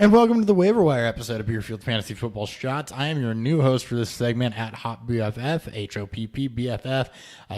And welcome to the Waiver Wire episode of Beerfield Fantasy Football Shots. I am your new host for this segment at HoppBFF, HOPPBFF.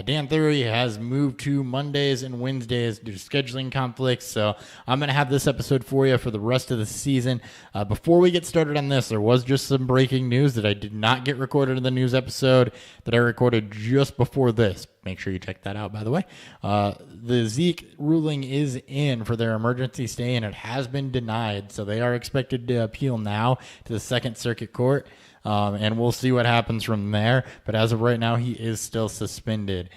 Dan Thury has moved to Mondays and Wednesdays due to scheduling conflicts, so I'm going to have this episode for you for the rest of the season. Before we get started on this, there was just some breaking news that I did not get recorded in the news episode that I recorded just before this. Make sure you check that out, by the way. The Zeke ruling is in for their emergency stay, and it has been denied. So they are expected to appeal now to the Second Circuit Court, and we'll see what happens from there. But as of right now, he is still suspended.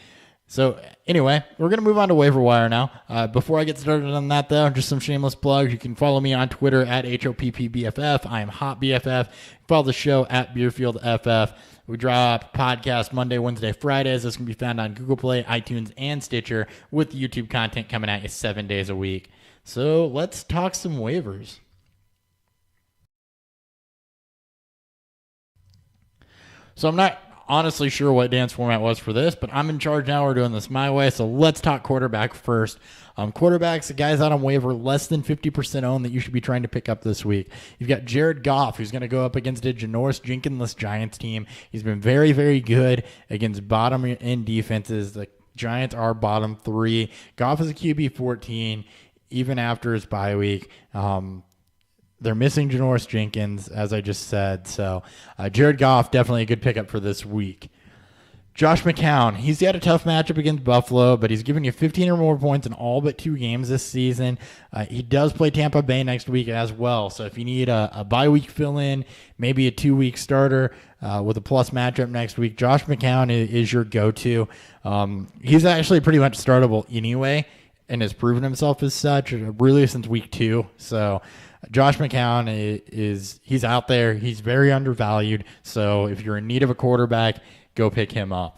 So anyway, we're going to move on to Waiver Wire now. Before I get started on that, though, just some shameless plugs. You can follow me on Twitter at HOPPBFF. I am HotBFF. Follow the show at BeerfieldFF. We drop podcast Monday, Wednesday, Fridays. This can be found on Google Play, iTunes, and Stitcher with YouTube content coming at you 7 days a week. So let's talk some waivers. So I'm not honestly sure what Dan's format was for this, but I'm in charge now. We're doing this my way. So let's talk quarterback first. Quarterbacks, the guys out on waiver, less than 50% owned that you should be trying to pick up this week. You've got Jared Goff, who's going to go up against a Janoris Jenkins-less Giants team. He's been very, very good against bottom-end defenses. The Giants are bottom 3. Goff is a QB 14, even after his bye week. They're missing Janoris Jenkins, as I just said. So Jared Goff, definitely a good pickup for this week. Josh McCown, he's had a tough matchup against Buffalo, but he's given you 15 or more points in all but 2 games this season. He does play Tampa Bay next week as well. So if you need a bye week fill-in, maybe a 2-week starter with a plus matchup next week, Josh McCown is your go-to. He's actually pretty much startable anyway and has proven himself as such really since week 2. So Josh McCown he's out there. He's very undervalued. So if you're in need of a quarterback, go pick him up.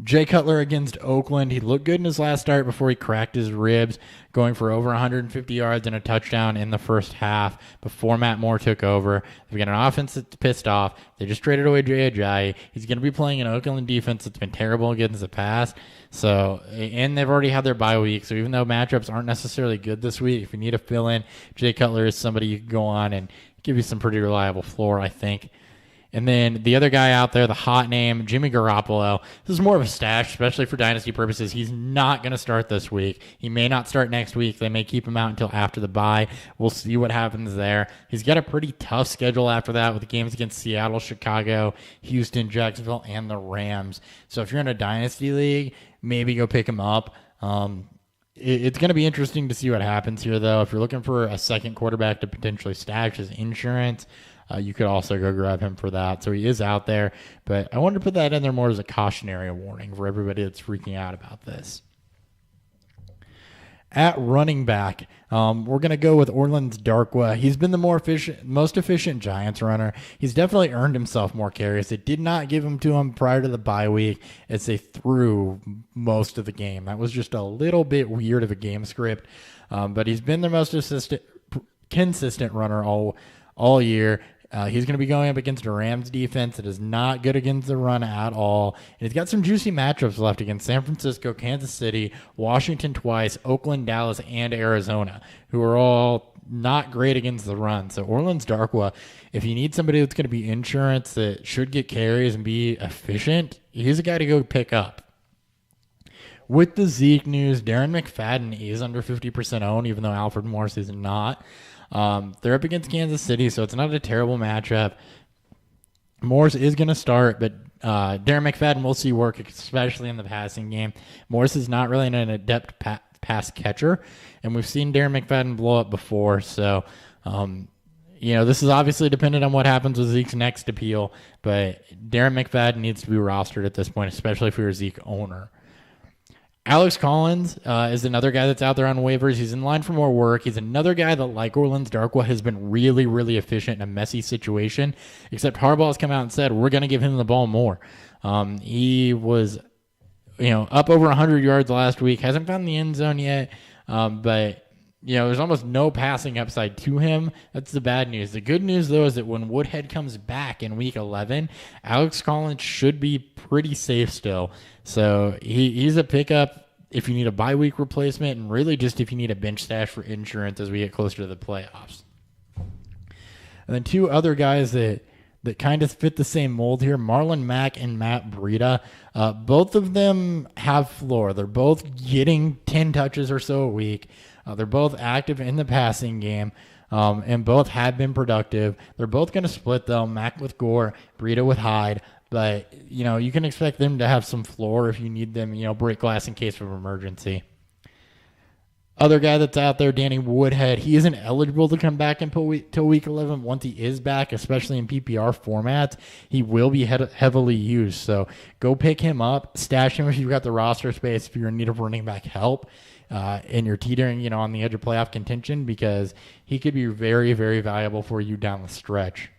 Jay Cutler against Oakland. He looked good in his last start before he cracked his ribs, going for over 150 yards and a touchdown in the first half before Matt Moore took over. They've got an offense that's pissed off. They just traded away Jay Ajayi. He's going to be playing an Oakland defense that's been terrible against the pass. So, and they've already had their bye week. So even though matchups aren't necessarily good this week, if you need a fill-in, Jay Cutler is somebody you can go on and give you some pretty reliable floor, I think. And then the other guy out there, the hot name, Jimmy Garoppolo. This is more of a stash, especially for dynasty purposes. He's not going to start this week. He may not start next week. They may keep him out until after the bye. We'll see what happens there. He's got a pretty tough schedule after that with the games against Seattle, Chicago, Houston, Jacksonville, and the Rams. So if you're in a dynasty league, maybe go pick him up. It's going to be interesting to see what happens here, though. If you're looking for a second quarterback to potentially stash as insurance, you could also go grab him for that. So he is out there, but I wanted to put that in there more as a cautionary warning for everybody that's freaking out about this. At running back, we're going to go with Orleans Darkwa. He's been the most efficient Giants runner. He's definitely earned himself more carries. They did not give him to him prior to the bye week as they threw most of the game. That was just a little bit weird of a game script, but he's been the most consistent runner all year. He's going to be going up against a Rams defense that is not good against the run at all. And he's got some juicy matchups left against San Francisco, Kansas City, Washington twice, Oakland, Dallas, and Arizona, who are all not great against the run. So Orleans Darkwa, if you need somebody that's going to be insurance that should get carries and be efficient, he's a guy to go pick up. With the Zeke news, Darren McFadden is under 50% owned, even though Alfred Morris is not. They're up against Kansas City, so it's not a terrible matchup. Morris is going to start, but Darren McFadden will see work, especially in the passing game. Morris is not really an adept pass catcher, and we've seen Darren McFadden blow up before. So, this is obviously dependent on what happens with Zeke's next appeal, but Darren McFadden needs to be rostered at this point, especially if you're a Zeke owner. Alex Collins is another guy that's out there on waivers. He's in line for more work. He's another guy that, like Orleans Darkwa, has been really, really efficient in a messy situation, except Harbaugh has come out and said, we're going to give him the ball more. He was, up over 100 yards last week. Hasn't found the end zone yet, but there's almost no passing upside to him. That's the bad news. The good news, though, is that when Woodhead comes back in week 11, Alex Collins should be pretty safe still. So he's a pickup if you need a bye week replacement, and really just if you need a bench stash for insurance as we get closer to the playoffs. And then two other guys that kind of fit the same mold here, Marlon Mack and Matt Breida. Both of them have floor. They're both getting 10 touches or so a week. They're both active in the passing game, and both have been productive. They're both going to split, though, Mack with Gore, Breida with Hyde. But, you can expect them to have some floor if you need them, break glass in case of emergency. Other guy that's out there, Danny Woodhead, he isn't eligible to come back until week 11. Once he is back, especially in PPR formats, he will be heavily used. So go pick him up, stash him if you've got the roster space, if you're in need of running back help, and you're teetering, on the edge of playoff contention, because he could be very, very valuable for you down the stretch.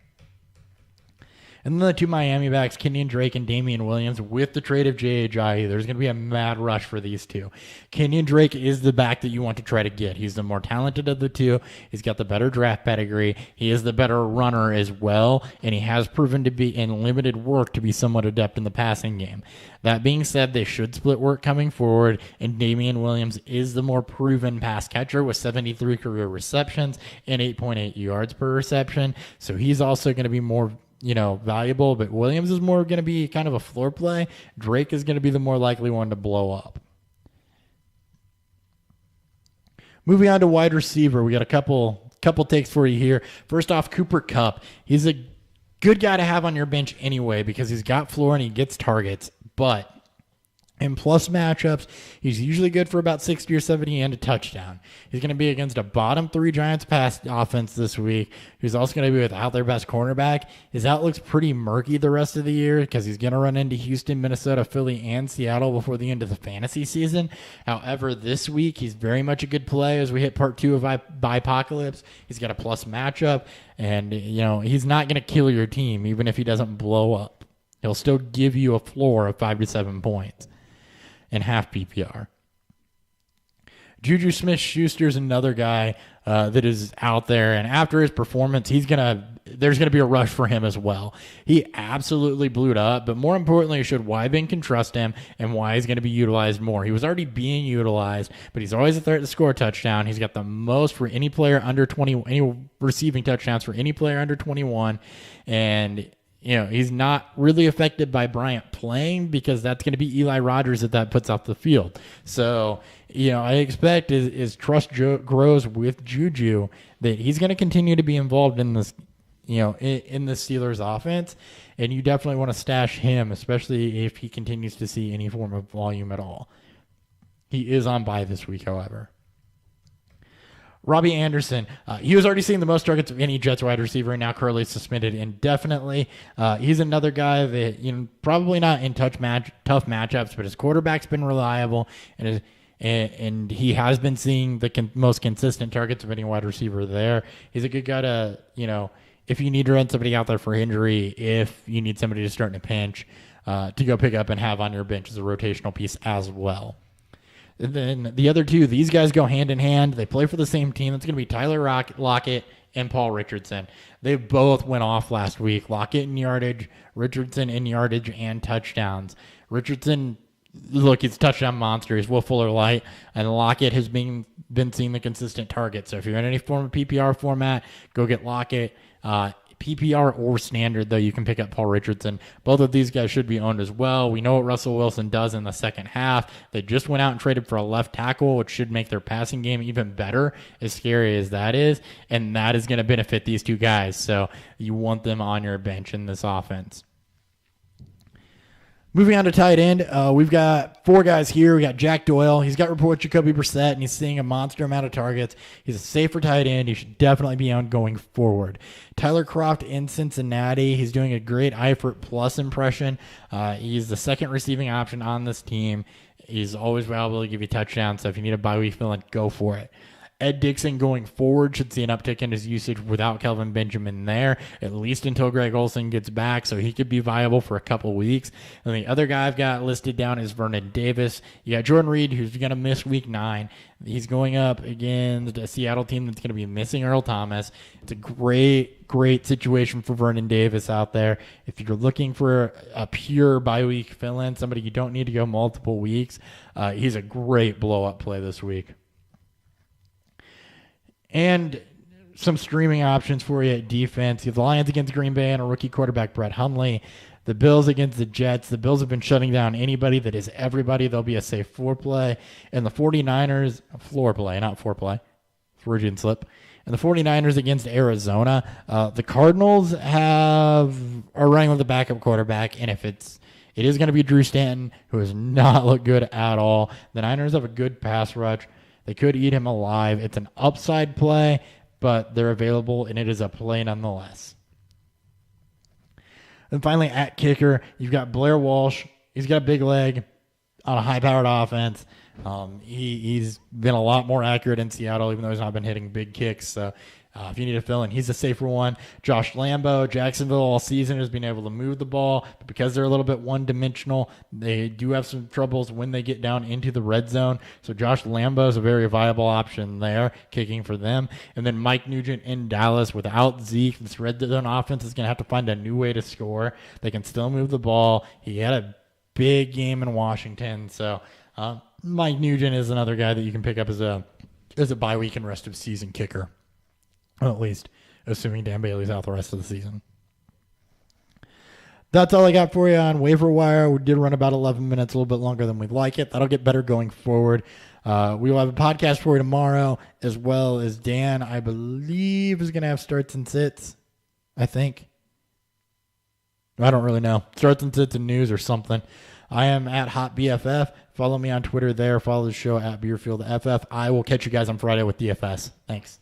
And then the two Miami backs, Kenyon Drake and Damian Williams, with the trade of J.H.I., there's going to be a mad rush for these two. Kenyon Drake is the back that you want to try to get. He's the more talented of the two. He's got the better draft pedigree. He is the better runner as well, and he has proven to be, in limited work, to be somewhat adept in the passing game. That being said, they should split work coming forward, and Damian Williams is the more proven pass catcher with 73 career receptions and 8.8 yards per reception. So he's also going to be more valuable, but Williams is more going to be kind of a floor play. Drake is going to be the more likely one to blow up. Moving on to wide receiver, we got a couple takes for you here. First off, Cooper Kupp. He's a good guy to have on your bench anyway because he's got floor and he gets targets, but in plus matchups, he's usually good for about 60 or 70 and a touchdown. He's going to be against a bottom 3 Giants pass offense this week. He's also going to be without their best cornerback. His outlook's pretty murky the rest of the year because he's going to run into Houston, Minnesota, Philly, and Seattle before the end of the fantasy season. However, this week, he's very much a good play as we hit part 2 of Bipocalypse. He's got a plus matchup, and he's not going to kill your team even if he doesn't blow up. He'll still give you a floor of 5 to 7 points. And half PPR. Juju Smith-Schuster is another guy that is out there, and after his performance, there's gonna be a rush for him as well. He absolutely blew it up, but more importantly, should Wyben can trust him and why he's going to be utilized more. He was already being utilized, but he's always a threat to score a touchdown. He's got the most for any player under 20, any receiving touchdowns for any player under 21, and he's not really affected by Bryant playing because that's going to be Eli Rogers that puts off the field. So, I expect as trust grows with Juju that he's going to continue to be involved in this, in the Steelers offense. And you definitely want to stash him, especially if he continues to see any form of volume at all. He is on bye this week, however. Robbie Anderson, he was already seeing the most targets of any Jets wide receiver, and now currently suspended indefinitely. He's another guy that probably not in tough matchups, but his quarterback's been reliable, and he has been seeing the most consistent targets of any wide receiver there. He's a good guy to if you need to run somebody out there for injury, if you need somebody to start in a pinch, to go pick up and have on your bench as a rotational piece as well. And then the other two, these guys go hand in hand. They play for the same team. That's going to be Tyler Lockett and Paul Richardson. They both went off last week. Lockett in yardage, Richardson in yardage and touchdowns. Richardson, look, he's a touchdown monster. He's Will Fuller light. And Lockett has been seeing the consistent target. So if you're in any form of PPR format, go get Lockett. PPR or standard, though, you can pick up Paul Richardson. Both of these guys should be owned as well. We know what Russell Wilson does in the second half. They just went out and traded for a left tackle, which should make their passing game even better, as scary as that is. And that is going to benefit these two guys. So you want them on your bench in this offense. Moving on to tight end, we've got 4 guys here. We got Jack Doyle. He's got reports Jacoby Brissett, and he's seeing a monster amount of targets. He's a safer tight end. He should definitely be on going forward. Tyler Croft in Cincinnati. He's doing a great Eifert Plus impression. He's the second receiving option on this team. He's always available to give you touchdowns, so if you need a bye week fill-in, go for it. Ed Dixon going forward should see an uptick in his usage without Kelvin Benjamin there, at least until Greg Olsen gets back, so he could be viable for a couple weeks. And the other guy I've got listed down is Vernon Davis. You got Jordan Reed, who's going to miss week 9. He's going up against a Seattle team that's going to be missing Earl Thomas. It's a great situation for Vernon Davis out there. If you're looking for a pure bye week fill-in, somebody you don't need to go multiple weeks, he's a great blow-up play this week. And some streaming options for you at defense. You have the Lions against Green Bay and a rookie quarterback, Brett Hundley. The Bills against the Jets. The Bills have been shutting down anybody that is everybody. They'll be a safe floor play. And the 49ers, floor play, not foreplay. Freudian slip. And the 49ers against Arizona. The Cardinals are running with the backup quarterback. And if it is going to be Drew Stanton, who has not looked good at all. The Niners have a good pass rush. They could eat him alive. It's an upside play, but they're available, and it is a play nonetheless. And finally, at kicker, you've got Blair Walsh. He's got a big leg on a high-powered offense. He's been a lot more accurate in Seattle, even though he's not been hitting big kicks. So if you need to fill in, he's a safer one. Josh Lambo, Jacksonville all season has been able to move the ball, but because they're a little bit one-dimensional, they do have some troubles when they get down into the red zone. So Josh Lambo is a very viable option there, kicking for them. And then Mike Nugent in Dallas. Without Zeke, this red zone offense is going to have to find a new way to score. They can still move the ball. He had a big game in Washington. So Mike Nugent is another guy that you can pick up as a bye week and rest of season kicker. Well, at least, assuming Dan Bailey's out the rest of the season. That's all I got for you on Waiver Wire. We did run about 11 minutes, a little bit longer than we'd like it. That'll get better going forward. We will have a podcast for you tomorrow, as well as Dan, I believe, is going to have starts and sits, I think. I don't really know. Starts and sits and news or something. I am at HotBFF. Follow me on Twitter there. Follow the show at BeerfieldFF. I will catch you guys on Friday with DFS. Thanks.